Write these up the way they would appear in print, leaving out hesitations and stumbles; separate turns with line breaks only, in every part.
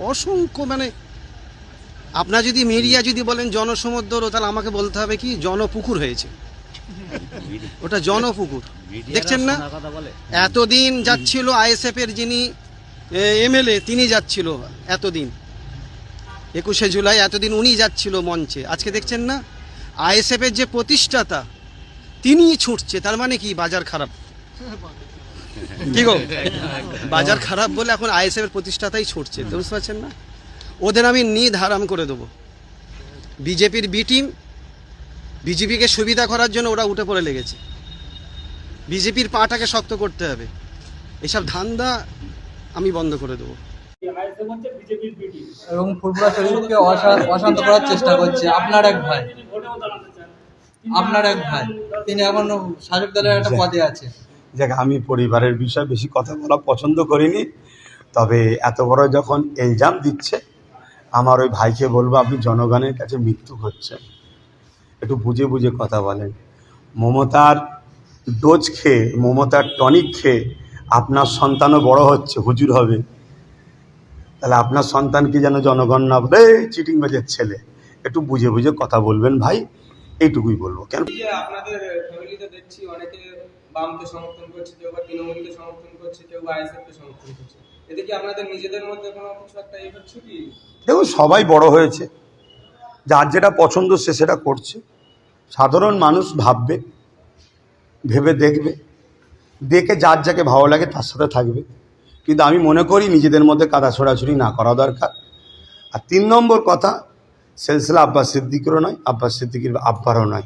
অসংখ্য, মানে আপনার যদি মিডিয়া যদি বলেন জনসমুদ্র, তাহলে আমাকে বলতে হবে কি জনপুকুর হয়েছে, ওটা জনপুকুর। দেখছেন না, এতদিন যাচ্ছিল আইএসএফ এর যিনি এমএলএ, তিনি যাচ্ছিল এতদিন 21শে জুলাই, এতদিন উনি যাচ্ছিল মঞ্চে। আজকে দেখছেন না, আইএসএফ এর যে প্রতিষ্ঠাতা তিনি ছুটছে। তার মানে কি বাজার খারাপ, কি গো, বাজার খারাপ বলে এখন আইএসএফ এর প্রতিষ্ঠাতাই ছুটছে। বুঝতে পারছেন না, ওদের আমি হারাম করে দেবো। বিজেপির বি টিম বিজেপিকে সুবিধা করার জন্য ওরা উঠে পড়ে লেগেছে। বিজেপির পাটাকে শক্ত করতে হবে, এসব ধান্দা আমি বন্ধ করে দেবো।
এবং ফুরফুরা শরীফকে অশান্ত করার চেষ্টা করছে আপনার এক ভাই, তিনি এখন শাসক দলের একটা পদে আছে।
দেখ, আমি পরিবারের বিষয়ে বেশি কথা বলা পছন্দ করিনি, তবে এত বড় যখন ইলজাম দিচ্ছে, আমার ওই ভাইকে বলবো আপনি জনগণের কাছে মৃত্যু হচ্ছেন, একটু বুঝে বুঝে কথা বলেন। মমতার ডোজ খেয়ে, মমতার টনিক খেয়ে আপনার সন্তানও বড় হচ্ছে, হুজুর হবে, তাহলে আপনার সন্তান কি যেন জনগণ না বলে চিটিং বাজের ছেলে। একটু বুঝে বুঝে কথা বলবেন ভাই, এইটুকুই বলবো। কেন
আপনাদের ফ্যামিলিতে দেখছি অনেকে বামকে সমর্থন করছে, কেউ বা তৃণমূলকে সমর্থন করছে, কেউ বা আইএসএফকে সমর্থন করছে, এতে কি আপনাদের নিজেদের মধ্যে কোনো কিছু একটা এই হচ্ছে কি?
দেখুন, সবাই বড় হয়েছে, যার যেটা পছন্দ সে সেটা করছে। সাধারণ মানুষ ভাববে, ভেবে দেখবে, দেখে যার যাকে ভালো লাগে তার সাথে থাকবে। কিন্তু আমি মনে করি নিজেদের মধ্যে কাদা ছোড়াছুড়ি না করা দরকার। আর 3 নম্বর কথা, সিলসিলা আব্বাস সিদ্দিকেরও নয়, আব্বাস সিদ্দিকের আব্বারও নয়,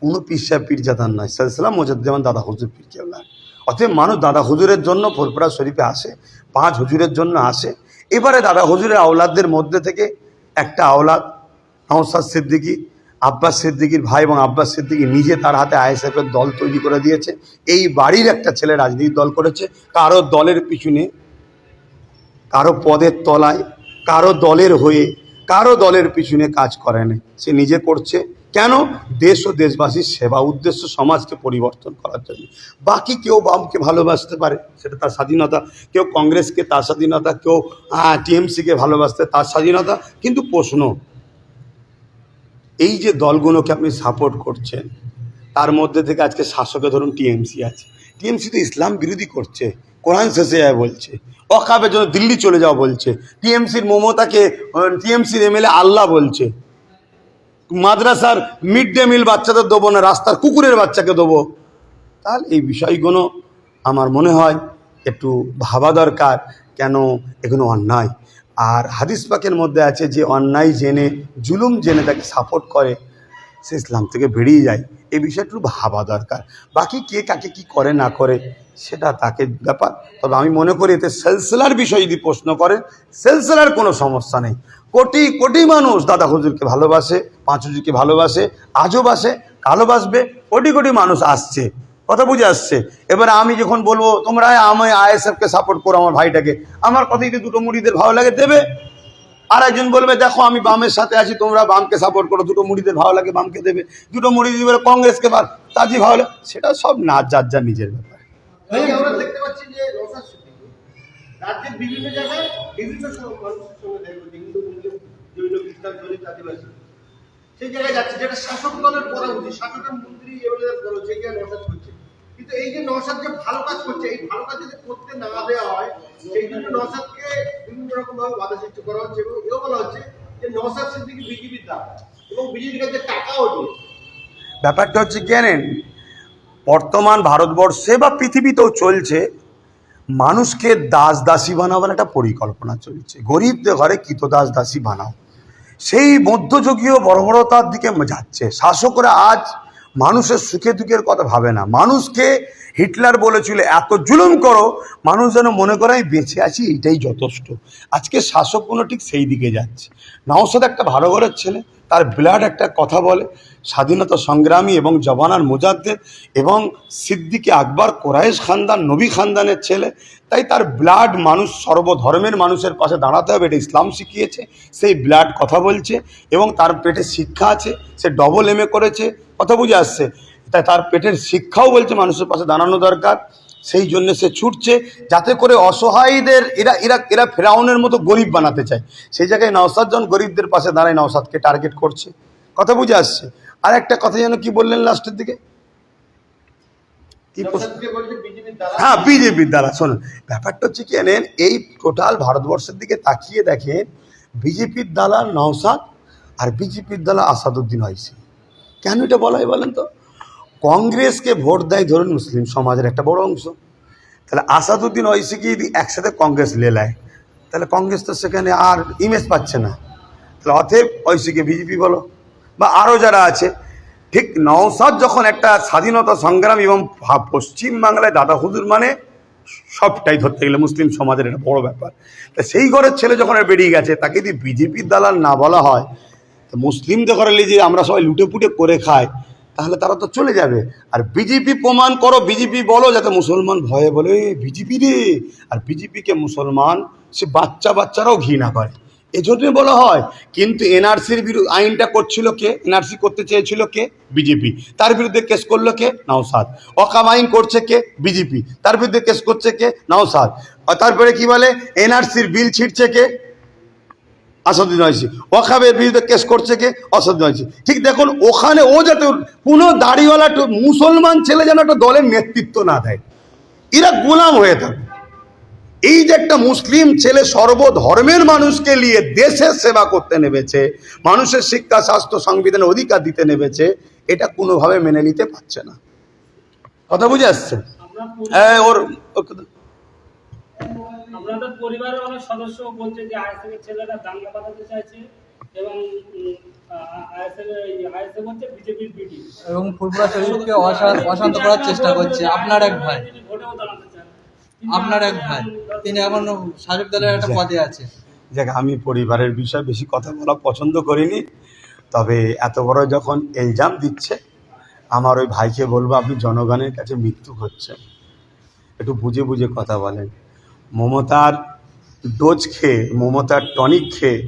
কোনো পীর সাহেব পীরজাদার নয়, সিলসিলা মুজাদ্দেদ দাদা হুজুর পীর কেবলা। অতএব মানুষ দাদা হুজুরের জন্য ফুরফুরা শরীফে আসে, 5 হুজুরের জন্য আসে। এবারে দাদা হুজুরের আওলাদদের মধ্যে থেকে একটা আওলাদ নওশাদ সিদ্দিকী, আব্বাস সিদ্দিকীর ভাই, এবং আব্বাস সিদ্দিকী নিজে তার হাতে আইএসএফের দল তৈরি করে দিয়েছে। এই বাড়ির একটা ছেলে রাজনীতির দল করেছে, কারো দলের পিছনে, কারো পদের তলায়, কারো দলের হয়ে, কারো দলের পিছনে কাজ করে না, সে নিজে করছে। কেন? দেশ ও দেশবাসীর সেবা উদ্দেশ্য, সমাজকে পরিবর্তন করার জন্য। বাকি কেউ বামকে ভালোবাসতে পারে, সেটা তার স্বাধীনতা, কেউ কংগ্রেসকে তার স্বাধীনতা, কেউ টিএমসিকে ভালোবাসতে তার স্বাধীনতা। কিন্তু প্রশ্ন, এই যে দলগুলোকে আপনি সাপোর্ট করছেন, তার মধ্যে থেকে আজকে শাসকে ধরুন টিএমসি আছে, টিএমসি তো ইসলাম বিরোধী করছে, কোরআন শেষে যায় বলছে, ওয়াকাফের জন্য দিল্লি চলে যাও বলছে, টিএমসির মমতাকে, টিএমসির এমএলএ আল্লাহ বলছে, মাদ্রাসার মিড ডে মিল বাচ্চাদের দেবো না, রাস্তার কুকুরের বাচ্চাকে দেবো। তাহলে এই বিষয়গুলো আমার মনে হয় একটু ভাবা দরকার, কেন এগুলো অন্যায়। আর হাদিস পাকের মধ্যে আছে যে অন্যায় জেনে, জুলুম জেনে তাকে সাপোর্ট করে, সে ইসলাম থেকে বেরিয়ে যায়। এই বিষয়টা একটু ভাবা দরকার। বাকি কে কাকে কি করে না করে সেটা তাকে ব্যাপার। তবে আমি মনে করি এতে সিলসিলার বিষয় যদি প্রশ্ন করে, সিলসিলার কোনো সমস্যা নেই। কোটি কোটি মানুষ দাদা হুজুরকে ভালোবাসে, 5 হুজুরকে ভালোবাসে, আজও বাসে, কালো বাসবে, কোটি কোটি মানুষ আসছে, কথা বুঝে আসছে। এবারে আমি যখন বলবো তোমরা আমি আইএসএফকে সাপোর্ট করো আমার ভাইটাকে, আমার কথা যদি 2 মুড়িদের ভালো লাগে দেবে, আর একজন বলবে দেখো আমি বামের সাথে আছি, তোমরা বামকে সাপোর্ট করো, 2 মুড়িদের ভালো লাগে বামকে দেবে, 2 মুড়ি দিবে কংগ্রেসকে, তাজি ভালো লাগে, সেটা সব না, যার যার নিজের ব্যাপার।
আমরা দেখতে পাচ্ছি যে নওশাদ সিদ্দিকী রাজ্যের বিভিন্ন জায়গায় বিভিন্ন মানুষের সঙ্গে দেখা, হিন্দু মুসলিম বিভিন্ন খ্রিস্টান দলিত আদিবাসী সেই জায়গায় যাচ্ছে, যেটা শাসক দলের করা উচিত, শাসকের মন্ত্রী এমএলএ করা উচিত, সেই নওশাদ করছে। কিন্তু এই যে নওশাদ যে ভালো কাজ করছে, এই ভালো কাজ যদি করতে না দেওয়া হয়, সেই জন্য নওশাদকে বিভিন্ন রকম ভাবে বাধা সৃষ্টি করা হচ্ছে, এবং এও বলা হচ্ছে যে নওশাদ সিদ্দিকী বিজেপির দাম, এবং বিজেপির কাছে টাকাও দিয়ে।
ব্যাপারটা হচ্ছে কি জানেন, বর্তমান ভারতবর্ষে বা পৃথিবীতেও চলছে, মানুষকে দাস দাসী বানাবার একটা পরিকল্পনা চলছে। গরিবদের ঘরে কৃতদাস দাসী বানাও, সেই মধ্যযুগীয় বর্বরতার দিকে যাচ্ছে। শাসকরা আজ মানুষের সুখে দুঃখের কথা ভাবে না। মানুষকে হিটলার বলেছিল এত জুলুম করো, মানুষ যেন মনে করে আমি বেঁচে আছি, এইটাই যথেষ্ট। আজকে শাসকগুলো ঠিক সেই দিকে যাচ্ছে। নওশাদ একটা ভালো ঘরের ছেলে, তার ব্লাড একটা কথা বলে, স্বাধীনতা সংগ্রামী এবং জবানার মুজাদ্দেদ, এবং সিদ্দিকে আকবর কোরাইশ খানদান, নবী খানদানের ছেলে, তাই তার ব্লাড মানুষ, সর্বধর্মের মানুষের পাশে দাঁড়াতে হবে, এটা ইসলাম শিখিয়েছে। সেই ব্লাড কথা বলছে, এবং তার পেটে শিক্ষা আছে, সে ডবল MA করেছে, কথা বুঝে আসছে, তাই তার পেটের শিক্ষাও বলছে মানুষের পাশে দাঁড়ানো দরকার। সেই জন্য সে ছুটছে যাতে করে অসহায়দের এরা এরা এরা ফেরাউনের মতো গরিব বানাতে চায়। সেই জায়গায় নওশাদ যখন গরিবদের পাশে দাঁড়ায় নওশাদকে টার্গেট করছে। কথা বুঝে আসছে? আর একটা কথা যেন কি বললেন লাস্টের দিকে, কি
নওশাদকে বলছে বিজেপির দ্বারা।
হ্যাঁ, বিজেপির দ্বারা। শোনেন, ব্যাপারটা হচ্ছে কি জানেন, এই টোটাল ভারতবর্ষের দিকে তাকিয়ে দেখেন, বিজেপির দালাল নওশাদ আর বিজেপির দালাল আসাদুদ্দিন ওয়াইসি। কেন এটা বলা হয় বলেন তো? কংগ্রেসকে ভোট দেয় ধরুন মুসলিম সমাজের একটা বড় অংশ, তাহলে আসাদুদ্দিন ওয়াইসিকে যদি একসাথে কংগ্রেস লেলায় তাহলে কংগ্রেস তো সেখানে আর ইমেজ পাচ্ছে না। তাহলে অতএব ওয়াইসিকে বিজেপি বলো বা আরও যারা আছে। ঠিক নওশাদ যখন একটা স্বাধীনতা সংগ্রাম এবং পশ্চিমবাংলায় দাদা হুজুর মানে সবটাই ধরতে গেলে মুসলিম সমাজের একটা বড় ব্যাপার, তা সেই ঘরের ছেলে যখন বেরিয়ে গেছে তাকে যদি বিজেপির দালাল না বলা হয়, তো মুসলিমদের ঘরে যে আমরা সবাই লুটেপুটে করে খাই তাহলে তারা তো চলে যাবে। আর বিজেপি প্রমাণ করো, বিজেপি বলো, যাতে মুসলমান ভয়ে বলে বিজেপি রে। আর বিজেপিকে মুসলমান সে বাচ্চারাও ঘৃণা করে, এজন্য বলা হয়। কিন্তু এনআরসির বিরুদ্ধে আইনটা করছিল কে? এনআরসি করতে চেয়েছিল কে? বিজেপি। তার বিরুদ্ধে কেস করলো কে? নওশাদ। অকাম আইন করছে কে? বিজেপি। তার বিরুদ্ধে কেস করছে কে? নওশাদ। আর তারপরে কি বলে, এনআরসির বিল ছিঁড়ছে কে? আসাদুদ্দিন ওয়াইসি। ওয়াকাবের বিরুদ্ধে কেস করছে কে? আসাদুদ্দিন ওয়াইসি। ঠিক দেখুন, ওখানে ও যাতে কোনো দাড়িওয়ালা মুসলমান ছেলে যেন একটা দলের নেতৃত্ব না দেয়, এরা গোলাম হয়ে থাকে। এই যে একটা মুসলিম ছেলে সর্বধর্মের মানুষকে নিয়ে দেশের সেবা করতে নেমেছে, মানুষের শিক্ষা, স্বাস্থ্য, সংবিধানের অধিকার দিতে নেমেছে, এটা কোনোভাবে মেনে নিতে পারছে না। কথা বুঝে আসছে? হ্যাঁ,
আপনাদের পরিবারের অনেক সদস্য বলছে যে আইএসএফ এর ছেলেরা দাঙ্গা বাঁধাতে চাইছে এবং আইএসএফ হচ্ছে বিজেপির বিটি
এবং ফুলপুরা শরীফকে অশান্ত করার চেষ্টা করছে। আপনার এক ভাই, তিনি এখন শাসক দলের একটা পদে আছে।
দেখ, আমি পরিবারের বিষয়ে বেশি কথা বলা পছন্দ করিনি, তবে এত বড় যখন ইলজাম দিচ্ছে, আমার ওই ভাইকে বলবো আপনি জনগণের কাছে মৃত্যু হচ্ছে, একটু বুঝে বুঝে কথা বলেন। মমতার ডোজ খেয়ে, মমতার টনিক খেয়ে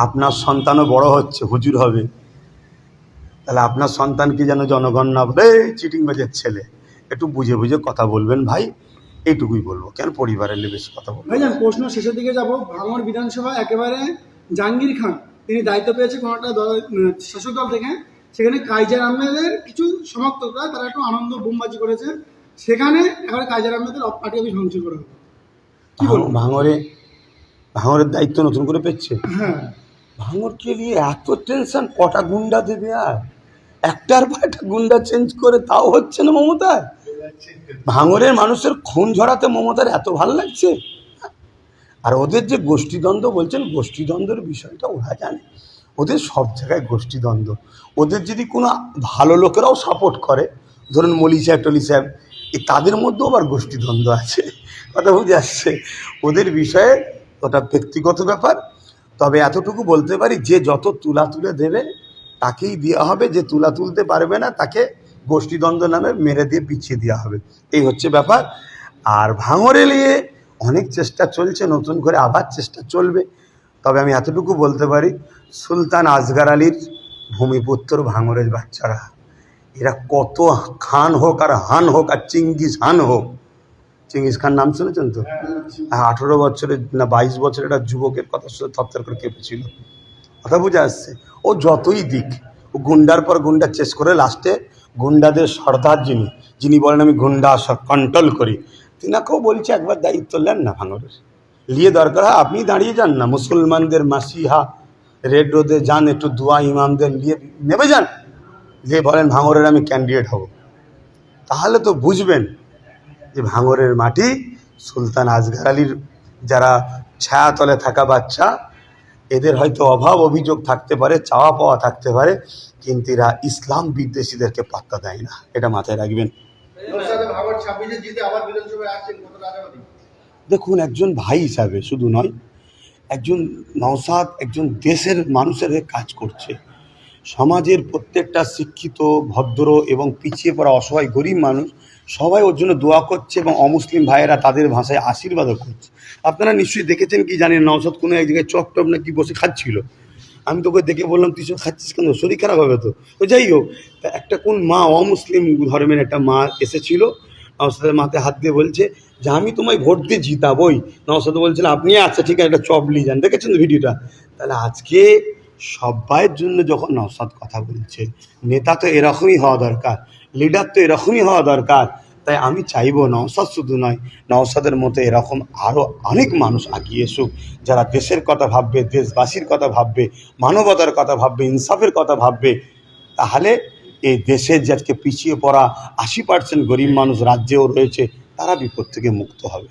আপনার সন্তানও বড় হচ্ছে, হুজুর হবে, তাহলে আপনার সন্তানকে যেন জনগণ না বলে চিটিংবাজের ছেলে। একটু বুঝে বুঝে কথা বলবেন ভাই, এইটুকুই বলবো। কেন পরিবারের নিয়ে বেশি কথা বলবো?
ভাইজান, প্রশ্ন শেষের দিকে যাব। ভাঙড় বিধানসভা একেবারে জাহাঙ্গীর খান তিনি দায়িত্ব পেয়েছে কোনো একটা শাসক দল থেকে, সেখানে কাইজার আহমেদের কিছু সমর্থকরা তারা একটু আনন্দ বোমবাজি করেছে, সেখানে একেবারে কাইজার আহমেদের পার্টি অফিস ভাঙচুর করা হবে। কি বলবো?
ভাঙড়ের দায়িত্ব নতুন করে পেয়েছে।
হ্যাঁ,
ভাঙড়কে নিয়ে এত টেনশন, কটা গুন্ডা দেবে? আর একটার পর একটা গুন্ডা চেঞ্জ করে, তাও হচ্ছে না মমতার। ভাঙড়ের মানুষের খুন ঝরাতে মমতার এত ভালো লাগছে। আর ওদের যে গোষ্ঠীদ্বন্দ্ব বলছেন, গোষ্ঠীদ্বন্দ্বের বিষয়টা ওরা জানে, ওদের সব জায়গায় গোষ্ঠীদ্বন্দ্ব। ওদের যদি কোনো ভালো লোকেরাও সাপোর্ট করে, ধরুন মলি সাহেব, টলি সাহেব, তাদের মধ্যেও আবার গোষ্ঠীদ্বন্দ্ব আছে। কথা বুঝে আসছে? ওদের বিষয়ে ওটা ব্যক্তিগত ব্যাপার। তবে এতটুকু বলতে পারি, যে যত তুলে দেবে তাকেই দেওয়া হবে, যে তুলতে পারবে না তাকে গোষ্ঠীদ্বন্দ্ব নামে মেরে দিয়ে পিছিয়ে দেওয়া হবে। এই হচ্ছে ব্যাপার। আর ভাঙড়ে নিয়ে অনেক চেষ্টা চলছে, নতুন করে আবার চেষ্টা চলবে। তবে আমি এতটুকু বলতে পারি, সুলতান আসগর আলীর ভূমিপুত্র ভাঙড়ের বাচ্চারা, এরা কত খান হোক আর হান হোক আর চিঙ্গিস হান হোক, চিঙ্গিস খান নাম শুনেছেন তো? 18 বছরের না 22 বছরের একটা যুবকের কথা শুনে থরথর করে কেঁপেছিল। কথা বুঝে আসছে? ও যতই দিক, ও গুন্ডার পর গুন্ডা চেস করে লাস্টে গুন্ডাদের সর্দার যিনি বলেন আমি গুন্ডা কন্ট্রোল করি, তিনাকেও বলছে একবার দায়িত্ব নেন না ভাঙড়ের, নিয়ে দরকার হয় আপনি দাঁড়িয়ে যান না, মুসলমানদের মাসিহা রেড রোডে যান, একটু দোয়া ইমামদের নিয়ে নেমে যান, যে বলেন ভাঙড়ের আমি ক্যান্ডিডেট হব। তাহলে তো বুঝবেন যে ভাঙড়ের মাটি সুলতান আসগর আলীর যারা ছায়াতলে থাকা বাচ্চা, এদের হয়তো অভাব অভিযোগ থাকতে পারে, চাওয়া পাওয়া থাকতে পারে, কিন্তু এরা ইসলাম বিদ্বেষীদেরকে পাত্তা দেয় না, এটা মাথায় রাখবেন।
ভাঙড় 26-এ জিতে আবার বিধানসভায় আসছেন, কতটা আশাবাদী?
দেখুন, একজন ভাই হিসাবে শুধু নয়, একজন নওশাদ একজন দেশের মানুষের হয়ে কাজ করছে। সমাজের প্রত্যেকটা শিক্ষিত, ভদ্র এবং পিছিয়ে পড়া অসহায় গরিব মানুষ সবাই ওর জন্য দোয়া করছে, এবং অমুসলিম ভাইয়েরা তাদের ভাষায় আশীর্বাদও করছে। আপনারা নিশ্চয়ই দেখেছেন কি জানেন, নওশাদ কোনো এক জায়গায় চপ টপ নাকি বসে খাচ্ছিল। আমি তোকে দেখে বললাম তুই সব খাচ্ছিস কেন, শরীর খারাপ হবে তো। তো যাই হোক, তা একটা কোন মা, অমুসলিম ধর্মের একটা মা এসেছিল, নওশাদের মাথায় হাত দিয়ে বলছে যে আমি তোমায় ভোট দিয়ে জিতাবই। নওশাদ বলছিল আপনি আচ্ছা ঠিক আছে একটা চপ নিয়ে যান, দেখেছেন তো ভিডিওটা? তাহলে আজকে সবাইয়ের জন্য যখন নওশাদ কথা বলছে, নেতা তো এরকমই হওয়া দরকার, লিডার তো এরকমই হওয়া দরকার। তাই আমি চাইবো নওশাদ শুধু নয়, নওশাদের মতো এরকম আরও অনেক মানুষ আগিয়ে এসুক, যারা দেশের কথা ভাববে, দেশবাসীর কথা ভাববে, মানবতার কথা ভাববে, ইনসাফের কথা ভাববে। তাহলে এই দেশের যে আজকে পিছিয়ে পড়া 80% গরিব মানুষ রাজ্যেও রয়েছে, তারা বিপদ থেকে মুক্ত হবে।